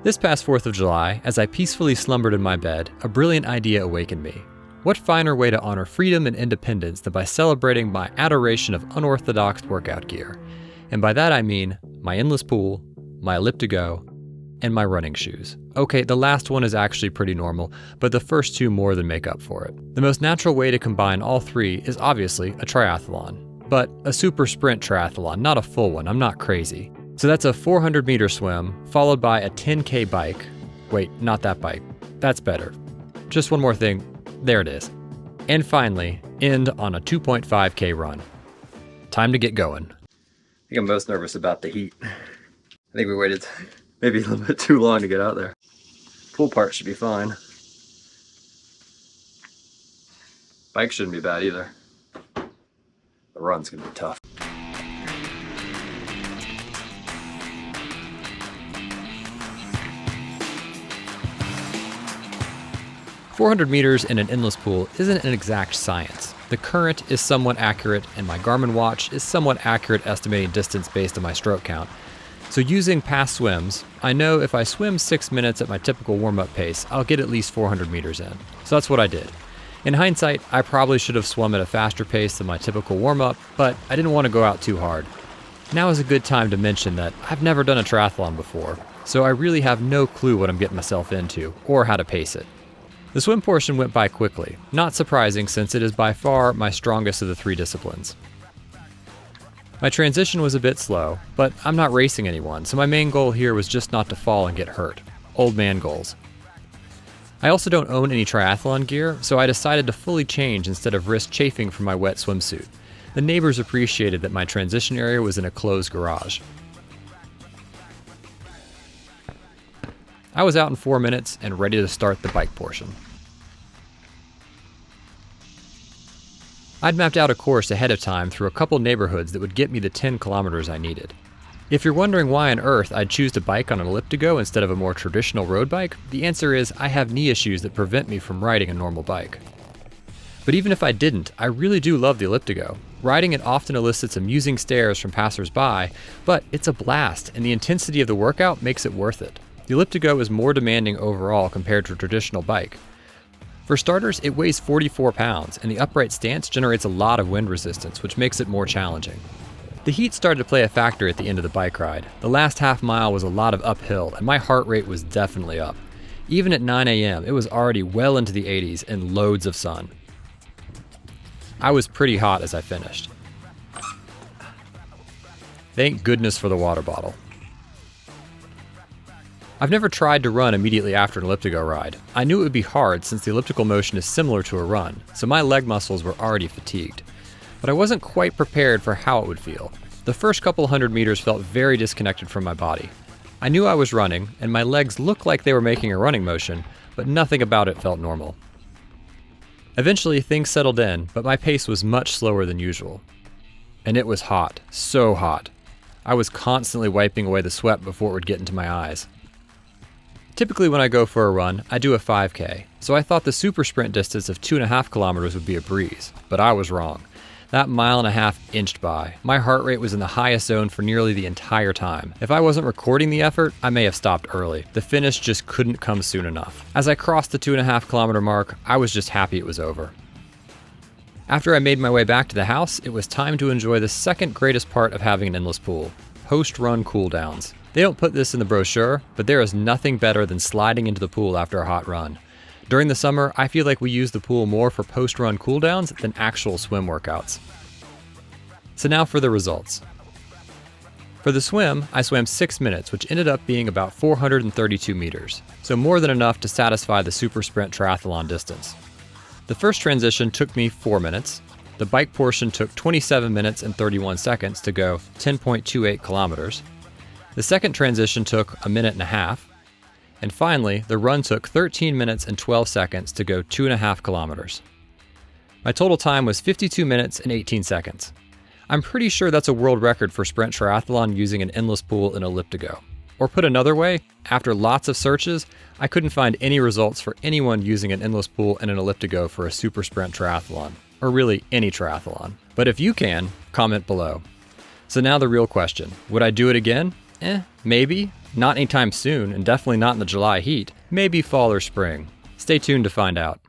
This past 4th of July, as I peacefully slumbered in my bed, a brilliant idea awakened me. What finer way to honor freedom and independence than by celebrating my adoration of unorthodox workout gear? And by that I mean my endless pool, my ElliptiGO, and my running shoes. Okay, the last one is actually pretty normal, but the first two more than make up for it. The most natural way to combine all three is obviously a triathlon, but a super sprint triathlon, not a full one. I'm not crazy. So that's a 400-meter swim, followed by a 10K bike. Wait, not that bike. That's better. Just one more thing. There it is. And finally, end on a 2.5K run. Time to get going. I think I'm most nervous about the heat. I think we waited maybe a little bit too long to get out there. Pool part should be fine. Bike shouldn't be bad either. The run's gonna be tough. 400 meters in an endless pool isn't an exact science. The current is somewhat accurate, and my Garmin watch is somewhat accurate estimating distance based on my stroke count. So using past swims, I know if I swim 6 minutes at my typical warm-up pace, I'll get at least 400 meters in. So that's what I did. In hindsight, I probably should have swum at a faster pace than my typical warm-up, but I didn't want to go out too hard. Now is a good time to mention that I've never done a triathlon before, so I really have no clue what I'm getting myself into, or how to pace it. The swim portion went by quickly, not surprising since it is by far my strongest of the three disciplines. My transition was a bit slow, but I'm not racing anyone, so my main goal here was just not to fall and get hurt. Old man goals. I also don't own any triathlon gear, so I decided to fully change instead of risk chafing from my wet swimsuit. The neighbors appreciated that my transition area was in a closed garage. I was out in 4 minutes and ready to start the bike portion. I'd mapped out a course ahead of time through a couple neighborhoods that would get me the 10 kilometers I needed. If you're wondering why on earth I'd choose to bike on an ElliptiGO instead of a more traditional road bike, the answer is I have knee issues that prevent me from riding a normal bike. But even if I didn't, I really do love the ElliptiGO. Riding it often elicits amusing stares from passers-by, but it's a blast, and the intensity of the workout makes it worth it. The ElliptiGO is more demanding overall compared to a traditional bike. For starters, it weighs 44 pounds, and the upright stance generates a lot of wind resistance, which makes it more challenging. The heat started to play a factor at the end of the bike ride. The last half mile was a lot of uphill, and my heart rate was definitely up. Even at 9 a.m., it was already well into the 80s and loads of sun. I was pretty hot as I finished. Thank goodness for the water bottle. I've never tried to run immediately after an ElliptiGO ride. I knew it would be hard since the elliptical motion is similar to a run, so my leg muscles were already fatigued. But I wasn't quite prepared for how it would feel. The first couple hundred meters felt very disconnected from my body. I knew I was running, and my legs looked like they were making a running motion, but nothing about it felt normal. Eventually, things settled in, but my pace was much slower than usual. And it was hot, so hot. I was constantly wiping away the sweat before it would get into my eyes. Typically when I go for a run, I do a 5K, so I thought the super sprint distance of 2.5 kilometers would be a breeze, but I was wrong. That 1.5 miles inched by. My heart rate was in the highest zone for nearly the entire time. If I wasn't recording the effort, I may have stopped early. The finish just couldn't come soon enough. As I crossed the 2.5 kilometer mark, I was just happy it was over. After I made my way back to the house, it was time to enjoy the second greatest part of having an endless pool: post-run cooldowns. They don't put this in the brochure, but there is nothing better than sliding into the pool after a hot run. During the summer, I feel like we use the pool more for post-run cooldowns than actual swim workouts. So now for the results. For the swim, I swam 6 minutes, which ended up being about 432 meters, so more than enough to satisfy the super sprint triathlon distance. The first transition took me 4 minutes. The bike portion took 27 minutes and 31 seconds to go 10.28 kilometers. The second transition took 1.5 minutes, and finally, the run took 13 minutes and 12 seconds to go 2.5 kilometers. My total time was 52 minutes and 18 seconds. I'm pretty sure that's a world record for sprint triathlon using an endless pool in ElliptiGO. Or put another way, after lots of searches, I couldn't find any results for anyone using an endless pool and an ElliptiGO for a super sprint triathlon, or really any triathlon. But if you can, comment below. So now the real question, would I do it again? Maybe, Not anytime soon, and definitely not in the July heat. Maybe fall or spring. Stay tuned to find out.